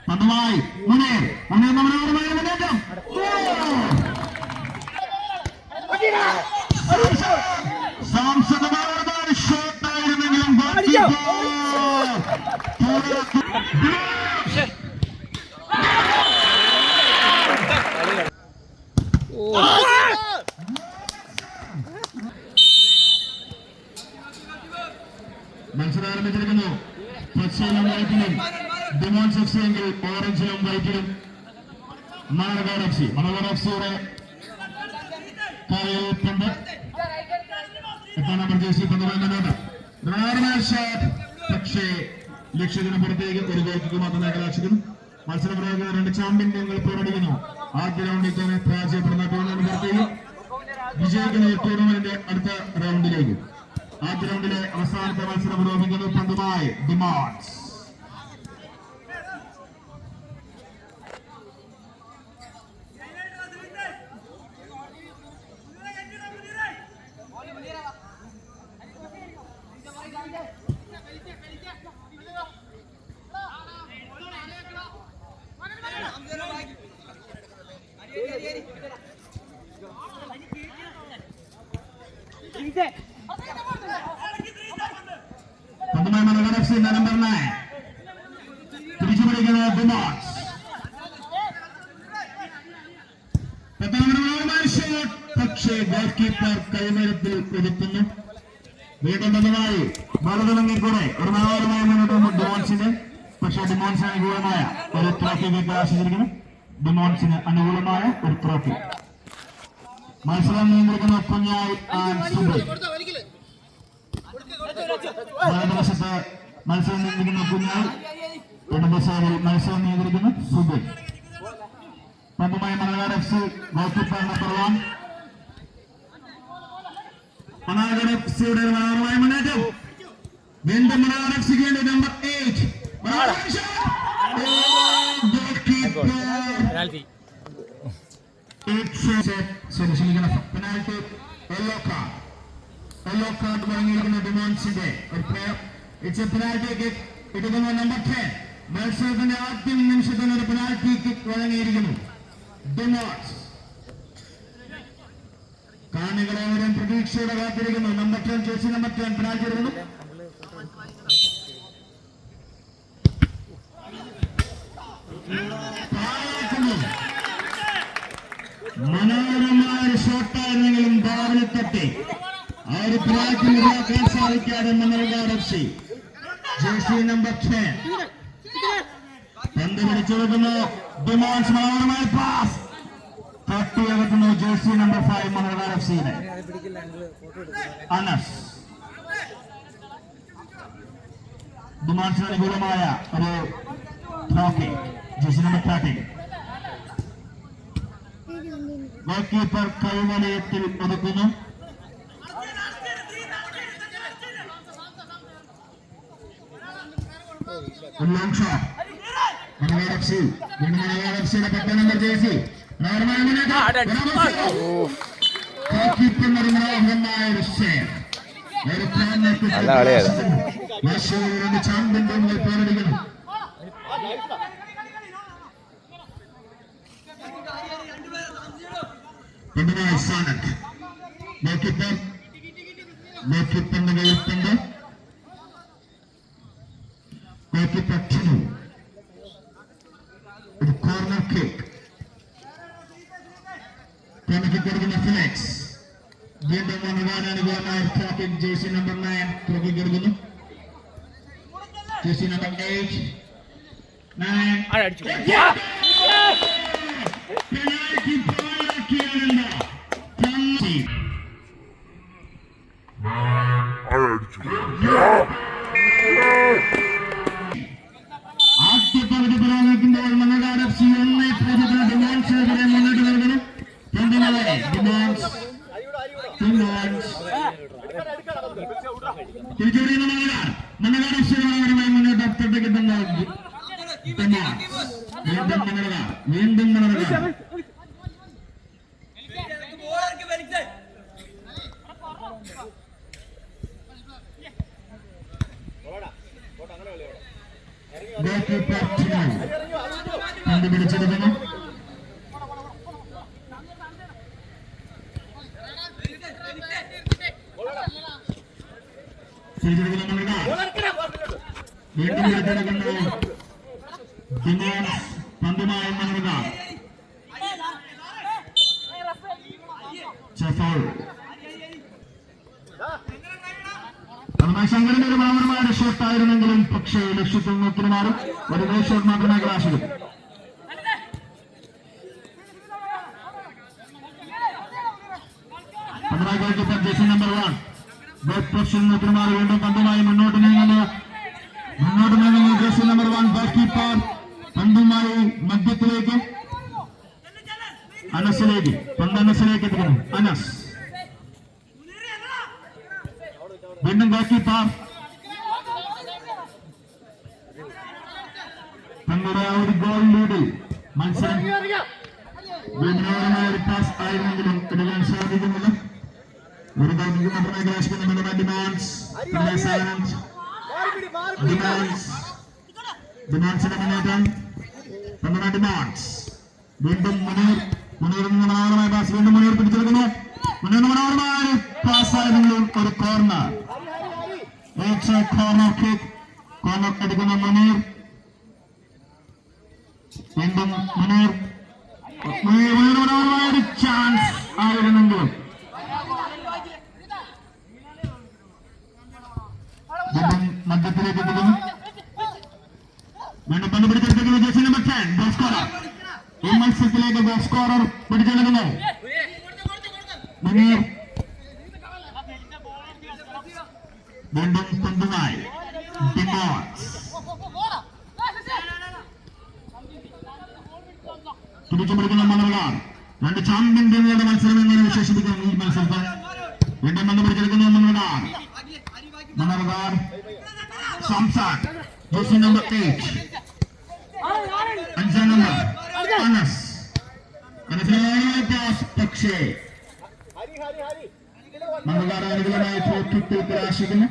പന്തുമായി മുന്നേർ മുന്നേറ്റം സാംസദമായ ഷോട്ടായിരുന്നെങ്കിലും മത്സരം ആരംഭിച്ചിരിക്കുന്നു. പച്ചയിലും വൈറ്റിലും ഡിമോൺസ് എഫ് സി എങ്കിൽ ഓറഞ്ചിലും വൈറ്റിലും Manarkad F C. Manarkad F സിയുടെ കാലയളവുണ്ട്. 8 നമ്പർ ജേഴ്സി പന്തുമായിട്ട് ഷോട്ട്, പക്ഷേ ലക്ഷ്യത്തിന് പുറത്തേക്ക് ഒരു ഗോൾക്ക് മാത്രമേ കലാശിക്കുന്നു. മത്സരം പ്രയോഗിക്കുന്ന 2 ചാമ്പ്യൻ ടീമുകൾ പോരടിക്കുന്നു. ആദ്യ റൗണ്ടിൽ തന്നെ പരാജയപ്പെടുന്ന ടൂർണമെന്റ് പുറത്തേക്ക് വിജയിക്കുന്ന ടൂർണമെന്റിന്റെ അടുത്ത റൗണ്ടിലേക്ക്. ആദ്യ റൗണ്ടിലെ അവസാനത്തെ മത്സരം പുരോഗമിക്കുന്നു. പന്തുമായി ഡിമോൺസ്. പന്തുമായി മണർകാട് എഫ് സി നമ്പർ 9 തിരിച്ചുപിടിക്കുന്ന ഡിമോൺസ്. പക്ഷേ ഗോൾ കീപ്പർ കൈമരത്തിൽ ഒതുക്കുന്നു. വീണ്ടും പന്തുമായി ബലതലങ്ങിക്കൂടെ ഒരു മനോഹരമായ മുന്നോട്ട് ഡിമോൺസിന്. പക്ഷേ ഡിമോൺസിന് അനുകൂലമായ ഒരു ട്രോഫി ആശിച്ചിരിക്കുന്നു. ഡിമോൺസിന് അനുകൂലമായ ഒരു ട്രോഫി. മത്സരം നിയന്ത്രിക്കുന്ന കുഞ്ഞായി സുബൈ. വലതുവശത്ത് മത്സരം നിയന്ത്രിക്കുന്ന കുഞ്ഞായി, ഇടതുവശത്തിൽ മത്സരം നിയന്ത്രിക്കുന്ന സുബൈ. പന്തുമായി Manarkad F C goal keeper number 1. Manarkad F സിയുടെ മനോഹരമായ മുന്നേറ്റം. വീണ്ടും മണർകാട് എഫ് സിക്ക് വേണ്ടി നമ്പർ 8 പെനാൽറ്റി. യെല്ലോ കാർഡ് വാങ്ങിയിരിക്കുന്ന ഡിമോൺസിന്റെ ഒരു player. It's a penalty kick. എടുക്കുന്ന നമ്പർ 10. മത്സരത്തിന്റെ ആദ്യ നിമിഷത്തിൽ ഒരു പെനാൽറ്റി കിക്ക് വഴങ്ങിയിരിക്കുന്നു ഡിമോൺസ്. കാണികളേവരും പ്രതീക്ഷയോടെ കാത്തിരിക്കുന്നു. നമ്പർ 10 ജേഴ്സി നമ്പർ 10 പെനാൽറ്റി എടുക്കുന്നു. മനോഹരമായ ഒരു ഷോട്ടായിരുന്നെങ്കിലും ബാറിൽ തട്ടി ആ ഒരു പെനാൽറ്റി ഒഴിവാക്കാൻ സാധിക്കാതെ Manarkad F C. Jersey number 10 പന്ത് പിടിച്ചെടുക്കുന്നു ഡിമോൺസ്. മനോഹരമായ പാസ് തട്ടിയെടുക്കുന്നു ജേഴ്സി നമ്പർ 5 മണർകാട് എഫ് സിയുടെ അനസ്. ഡിമോൺസിന് അനുകൂലമായ ഒരു trophy. Jersey number 13. Goal keeper കൈവലയത്തിൽ ഒതുക്കുന്നു. Long shot. Manarkad F C. Manarkad F സിയുടെ 10 നമ്പർ ജേഴ്സി. മനോഹരമായ ഒരു ഷെയർ. ഒരു ചാമ്പ്യൻ ടീമുകൾ പോരടിക്കുന്നു. പന്തുമായി സാനത്ത്. ഗോൾകീപ്പറിന്റെ കയ്യിൽപ്പന്ത്. ഗോൾകീപ്പർ ടിനു. ഒരു കോർണർ കിക്ക്. കൊടുക്കുന്ന ഫിലിക്സ്. വീണ്ടും മണർകാട് അനുകൂലമായ ട്രാക്കിംഗ്. ജേഴ്സി നമ്പർ 9 ട്രോക്കിക്ക് എടുക്കുന്നു. ജേഴ്സി നമ്പർ 8 പെനാൽറ്റി പാഴാക്കിയാലല്ല. ആദ്യ പകുതി പുരോഗമിക്കുമ്പോൾ മണർകാട് എഫ് സി 1-0 ഡിമോൺസിനെതിരെ മുന്നോട്ട് നൽകുന്നു. തിരിച്ചുപിടിക്കുന്ന മണർകാട് എഫ് സി മനോഹരമായി മുന്നോട്ട് അപ്പുറത്തേക്ക് വീണ്ടും മണർകാട് കണ്ടുപിടിച്ചെടുക്കുന്നു. വീണ്ടും എടുത്തെടുക്കുന്നു. പന്തുമായി നൽകുക. ശങ്കരന്റെ ഒരു മനോഹരമായ ഷോട്ടായിരുന്നെങ്കിലും പക്ഷേ ലക്ഷ്യത്തിൽ നോക്കി മാറും. ഒരു ഗോൾ ഷോട്ട് മാത്രമേ ക്ലാഷിലും. ജേഴ്സി നമ്പർ 1 ബാക്ക് പൊസിഷൻ നോക്കി മാറി വീണ്ടും പന്തുമായി മുന്നോട്ട് നീങ്ങുന്നു. ജേഴ്സി നമ്പർ 1 ഗോൾ കീപ്പർ പന്തുമായി മധ്യത്തിലേക്ക് അനസിലേക്ക് എത്തിക്കുന്നു. അനസ് വീണ്ടും ഗോൾ കീപ്പർ തങ്ങളുടെ ആ ഒരു ഗോൾ ലീഡിൽ മത്സരം വിനോദമായ ഒരു പാസ് ആയിരുന്നെങ്കിലും എടുക്കാൻ സാധിക്കുന്നില്ല. ഒരു ഗോൾ മാത്രമേ ക്ലാഷിക്കുന്നുണ്ട്. വീണ്ടും മുനീർ മനോഹരമായ പാസ്. വീണ്ടും മുനീർ പിടിച്ചെടുക്കുന്നു. മനോഹരമായ പാസ് ആയിരുന്നെങ്കിലും ഒരു കോർണർ എടുക്കുന്ന മുനീർ. വീണ്ടും മുനീർ മനോഹരമായ ഒരു ചാൻസ് ആയിരുന്നെങ്കിലും മധ്യത്തിലേക്ക് എത്തിക്കുന്നു. വീണ്ടും പന്ത് പിടിച്ചെടുത്തിരിക്കുന്നു. Jersey number 10 goal scorer. ഈ മത്സരത്തിലേക്ക് ഗോൾ സ്കോറർ പിടിച്ചെടുക്കുന്നു. മുനീർ വീണ്ടും പന്തുമായി പിടിച്ചുപിടിക്കുന്ന മണർകാർ. രണ്ട് ചാമ്പ്യൻ ടീമുകളുടെ മത്സരം എങ്ങനെ വിശേഷിപ്പിക്കുന്നു ഈ മത്സരത്തെ? വീണ്ടും പന്ത് പിടിച്ചെടുക്കുന്നു മണർകാർ. സംസാൻ ജേഴ്സി നമ്പർ 8 5 നമ്പർ അനസ്. പക്ഷേ മണർകാർ അനുകൂലമായി പോക്കിട്ട് കലാശിക്കുന്നു.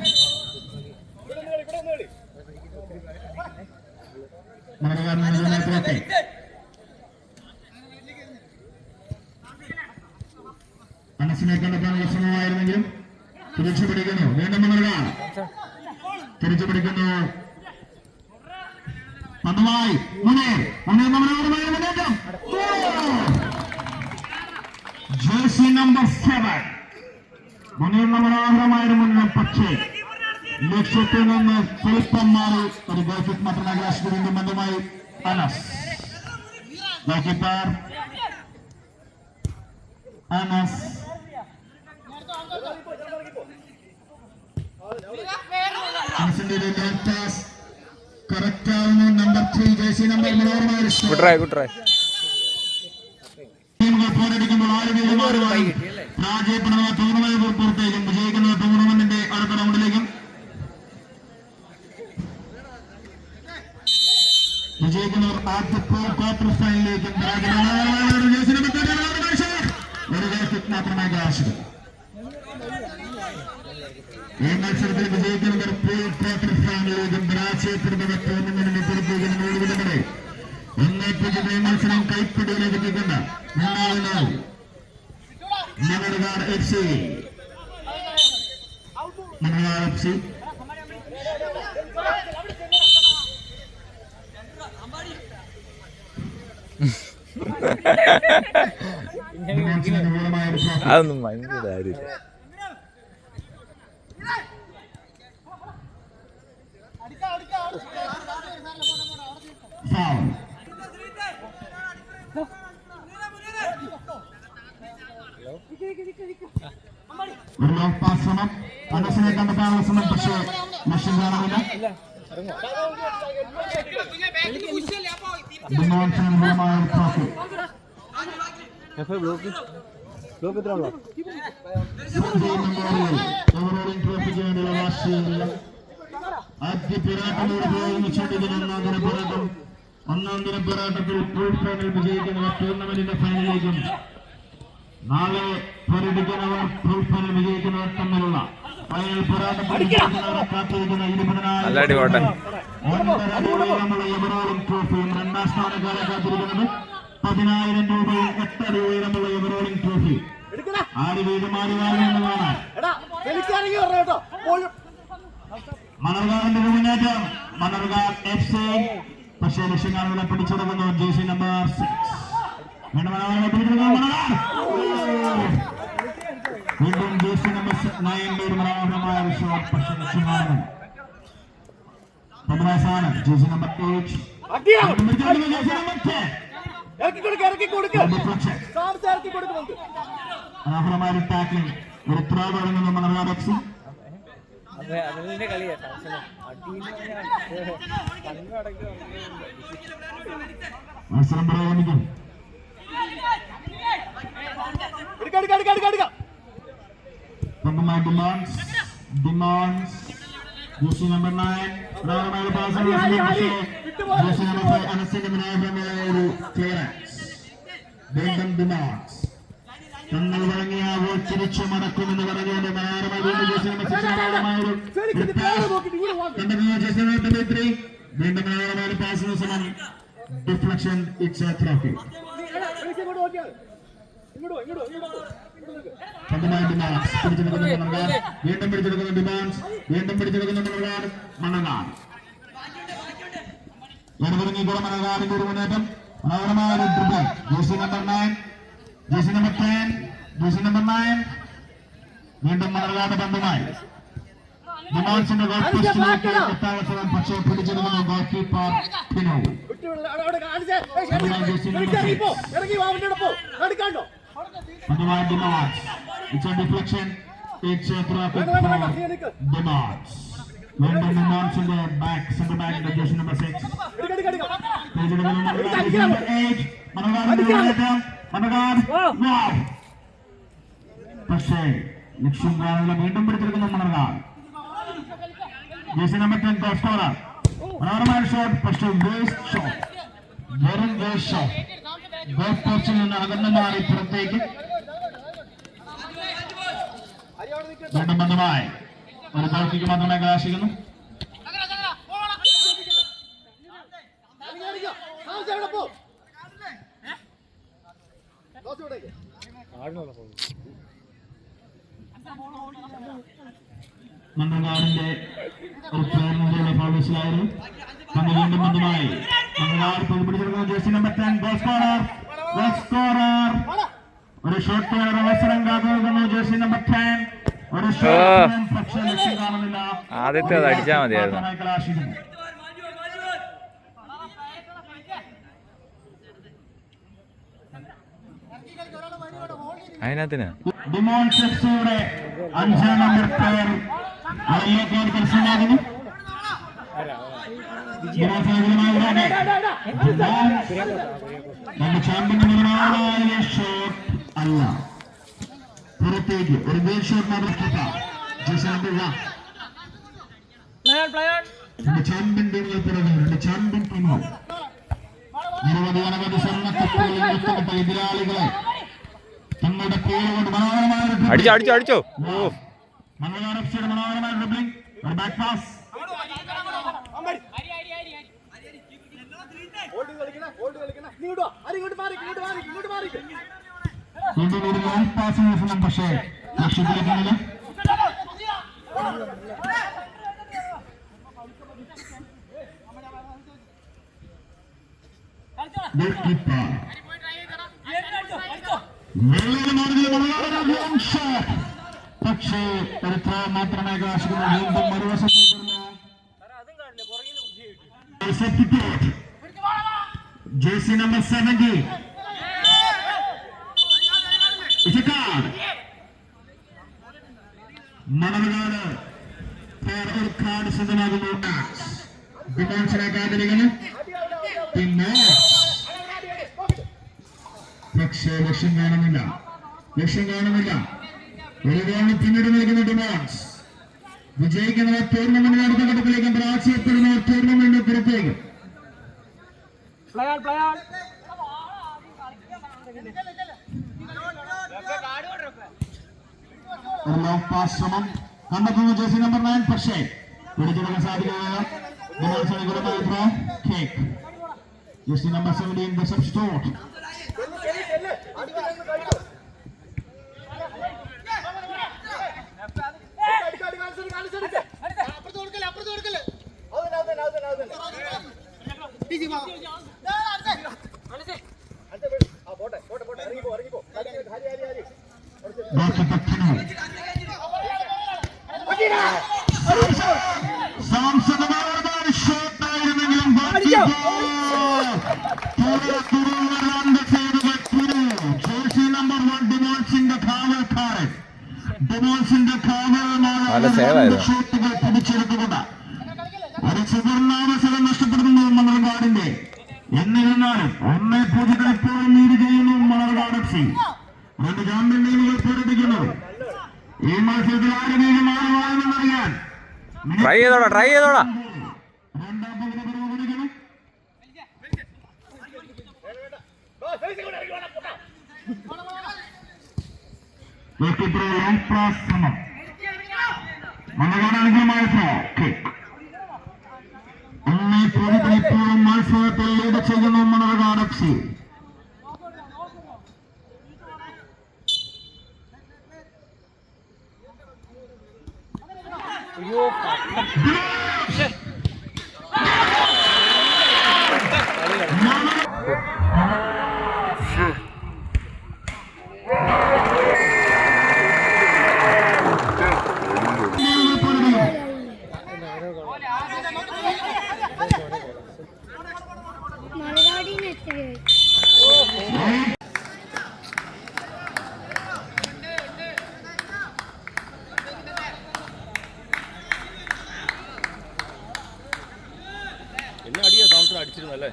മണർകാർ അനുകൂലമായി പോക്കെ മനസ്സിനെ കണ്ടെത്താനുള്ള ശ്രമമായിരുന്നെങ്കിലും തിരിച്ചു പിടിക്കുന്നു. വീണ്ടും മണർകാർ തിരിച്ചു പിടിക്കുന്നു. പന്തുമായി മുനീർ മനോഹരമായ മുന്നേറ്റം. ജേഴ്സി നമ്പർ 7 മുനീർ മനോഹരമായൊരു മുന്നേറ്റം. പക്ഷേ ലക്ഷ്യത്തിൽ നിന്ന് സ്വല്പം മാറി ഒരു ഗോൾ കിക്ക് മാത്രമേ ക്ലാഷിക്ക്. വീണ്ടും പന്തുമായി Anas. Goal keeper Anas. Correct ആവുന്നു. നമ്പർ 3 ജേഴ്സി നമ്പർ മനോഹരമായ പോരടിക്കുമ്പോൾ പരാജയപ്പെടുന്ന ടൂർണമെന്റ് പുറത്തേക്കും വിജയിക്കുന്ന ടൂർണമെന്റിന്റെ അടുത്ത റൗണ്ടിലേക്കും വിജയിക്കുന്നവർ ആദ്യ ക്വാർട്ടർ ഫൈനലിലേക്കും ഒരു ഗോൾ മാത്രമേ ആവശ്യം. ഈ മത്സരത്തിൽ വിജയിക്കുന്നവർ പ്രീ ക്വാർട്ടർ ഫൈനലിലേക്കും പരാജയപ്പെടുന്നവർ ടൂർണമെന്റിന് പുറത്തേക്കും നേടുന്നവരെ 1-0 മത്സരം കൈപ്പിടിയിലേക്ക് എത്തിക്കുന്ന മണർകാർ FC. അതൊന്നും ഭയങ്കര കാര്യമില്ല. ഒരു ലോങ് പാസ് ശ്രമം. മനസ്സിനെ കണ്ടെത്താനുള്ള ശ്രമം. പക്ഷേ ലക്ഷ്യം കാണുന്നില്ല. ട്രോഫിക്ക് വേണ്ടിയുള്ള വാശിയില്ല. ആദ്യ പോരാട്ടത്തോട് പോകുന്ന ഒന്നാം ദിന പോരാട്ടത്തിൽ പ്രീ ഫൈനൽ വിജയിക്കുന്നവർ ടൂർണമെന്റിന്റെ ഫൈനലിലേക്കും നാളെ പോരടിക്കുന്നവർ പ്രീ ഫൈനൽ വിജയിക്കുന്നവർ തമ്മിലുള്ള ഫൈനൽ പോരാട്ടത്തിൽ കാത്തിരിക്കുന്ന 20,000 5.5 ഉയരമുള്ള എവറോളിംഗ് ട്രോഫിയും രണ്ടാം സ്ഥാനക്കാരെ കാത്തിരിക്കുന്നത് 10,000 രൂപയും 8 അടി ഉയരമുള്ള എവറോളിംഗ് ട്രോഫി. ആര് വീടുമാറിയാണെന്ന് കാണാൻ മണർകാടിന്റെ മുന്നേറ്റം. മണർകാട് FC പക്ഷേ ലക്ഷ്യങ്ങളെ പിടിച്ചെടുക്കുന്നു. ജേഴ്സി നമ്പർ 6 വീണ്ടും ജേഴ്സി നമ്പർ 9 മനോഹരമായ ഷോട്ട്. പക്ഷേ ലക്ഷ്യമാണ് പതിനാസാണ്. ജേഴ്സി നമ്പർ 8 മനോഹരമായ ടാക്ലിംഗ്. ഒരു ത്രോ തുടങ്ങുന്നു മണർകാട് FC. മത്സരം പുരോഗമിക്കും. ജേഴ്സി നമ്പർ 9 മനോഹരമായ പാസ്. ജേഴ്സി നമ്പർ 5 അനസിന്റെ മനോഹരമായ ഒരു ക്ലിയറൻസ്. വീണ്ടും ഡിമാൻഡ്സ് തങ്ങൾ വഴങ്ങിയ തിരിച്ചു മടക്കുമെന്ന് പറഞ്ഞുകൊണ്ട് മനോഹരമായ വീണ്ടും മനോഹരമായ പാസിന് സമം ഡിഫ്ലക്ഷൻ. It's A trophy. വീണ്ടും പിടിച്ചെടുക്കുന്ന ഡിമാൻഡ്സ്. വീണ്ടും പിടിച്ചെടുക്കുന്ന മണർകാട്. മണർകാട് ഇടതുറങ്ങിക്കൂടെ മണർകാടിന്റെ ഒരു മുന്നേറ്റം. മനോഹരമായ ഒരു dribble. Jersey number 9 jersey number 10 jersey number 9 വീണ്ടും മണർകാട് പന്തുമായി. ഡിമാൻഡ്സിന്റെ ഗോൾ പോസ്റ്റിലേക്ക് എത്താവസരം. പക്ഷേ പിടിച്ചെടുക്കുന്ന ഗോൾ കീപ്പർ പിനോ. It's a deflection. It's a traffic for demands. വീണ്ടും demands in the back, center back, jersey number 6. പക്ഷേ ലക്ഷ്യം കാണുന്ന വീണ്ടും പിടിച്ചെടുക്കുന്ന Manarkad. Jersey number 10 goal scorer. മനോഹരമായ ഷോട്ട്. പക്ഷേ വേസ്റ്റ് ഷോട്ട്. വെറും വേസ്റ്റ് ഷോട്ട്. ഗോൾ പോസ്റ്റിൽ നിന്ന് അകന്നു മാറി പുറത്തേക്ക്. വീണ്ടും ബന്ധമായി ഒരു ഗോൾക്കിക്ക് മാത്രമേ കലാശിക്കുന്നു. മണ്ണുകാടിന്റെ ഒരു പ്ലെയറിനുള്ള ഫൗളിലായിരുന്നു. വീണ്ടും ബന്ധമായി മണ്ണുകാട് പിടിച്ചെടുക്കുന്ന jersey number 10 goal scorer. Goal scorer. ഒരു ഷോട്ട് അവസരം കാത്തുനിൽക്കുന്നു ജേഴ്സി നമ്പർ 10. ഒരു ഷോട്ട് പക്ഷേ ലക്ഷ്യം കാണുന്നില്ല. ആദ്യത്തെ അടിച്ചാൽ മതിയായിരുന്നു. അതിനകത്തിന് ഡിമോൺസ് എഫ്സിയുടെ 5-ാം നമ്പർ പ്ലെയർ അതിലേക്ക് പരിശീലനാകുന്നു. ചാമ്പ്യന്റെ ഷോട്ട് അല്ല, പുറത്തേക്ക് ഒരു ഗോൾ ഷോട്ട് മാത്രം. ചാമ്പ്യൻ ടീമുകൾ പുറകെ. ചാമ്പ്യൻ ടീമുകൾ നിരവധി അനവധി സ്വർണ്ണ കപ്പുകളിൽ നഷ്ടപ്പെട്ട എതിരാളികളെ തങ്ങളുടെ പേര് കൊണ്ട് മനോഹരമായ അടിച്ചോ. മണ്ണുകാട് എഫ്സിയുടെ മനോഹരമായ ഡ്രിബ്ലിംഗ്. ഒരു ബാക്ക് പാസ്. വീണ്ടും ഒരു ലോങ് പാസിന് ശേഷം പക്ഷേ ലക്ഷ്യത്തിലെത്തുന്നില്ല. പക്ഷേ ഒരു ത്രോ മാത്രമേ കാശിക്കുന്നു. വീണ്ടും മറുവശത്തേക്കുള്ള ജേഴ്സി നമ്പർ 70 മണർകാട് ഒരു കാർഡ് സ്വന്തമാകുന്നു. ഡിമാൻഡ്സിനാക്കാതിരിക്കുന്നു. പിന്നെ പക്ഷേ ലക്ഷ്യം കാണുന്നില്ല. ഒരു ഗോളിന് പിന്നീട് നിൽക്കുന്ന ഡിമാൻഡ്സ്. വിജയിക്കുന്നവർ ടൂർണമെന്റിന് അടുത്ത ഘട്ടത്തിലേക്ക്, പരാജയപ്പെടുന്നവർ ടൂർണമെന്റിന് പുറത്തേക്ക്. ഒരു ലോങ് പാസ് ശ്രമം കണ്ടെത്തുന്നു ജേഴ്സി നമ്പർ 9. പക്ഷേ പിടിച്ചെടുക്കാൻ സാധിക്കുകയില്ല. Kick. Jersey number 17, the substitute. നല്ല സേവ് ആയിരുന്നു. പിടിച്ചെടുത്തുകൊണ്ട് ഒരു സുവർണാവസരം നഷ്ടപ്പെടുന്നു മണർകാടിന്റെ. എന്നിരുന്നാലും 1-0 ഇപ്പോഴും ലീഡ് ചെയ്യുന്നു മണർകാട് FC. 2 ചാമ്പ്യൻ ടീമുകൾ പോരടിക്കുന്നു. ഈ മത്സരത്തിൽ ആര് തീരുമാനമാണെന്നറിയാൻ ട്രൈ ചെയ്തോടാ രണ്ടാം പകുതി പുരോഗമിക്കണം. ഇപ്പോഴും മത്സരത്തിൽ ലീഡ് ചെയ്യുന്നു മണർകാട് FC. എന്നെ അടിയാ സംവത്സരം അടിച്ചിരുന്നല്ലേ.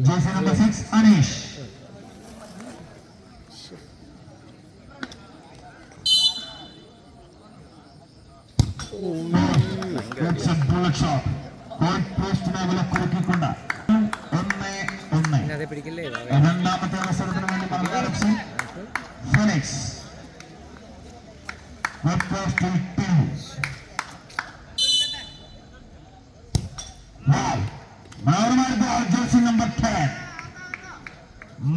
Jersey number 6, Anish. It's a bullet shot. Goal post മേഖല കുറുക്കിക്കൊണ്ട് 1-1. രണ്ടാമത്തെ അവസരത്തിന് വേണ്ടി Manarcad FC. Phoenix. Goal post to 2. Wow. Manavar jersey number 10.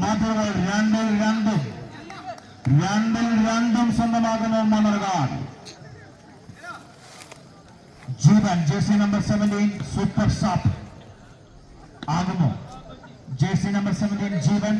Mother random സ്വന്തമാകുന്നു Manarcad. Jeevan jersey number 17 super sub ആകുന്നു. jersey number 17 ജീവൻ.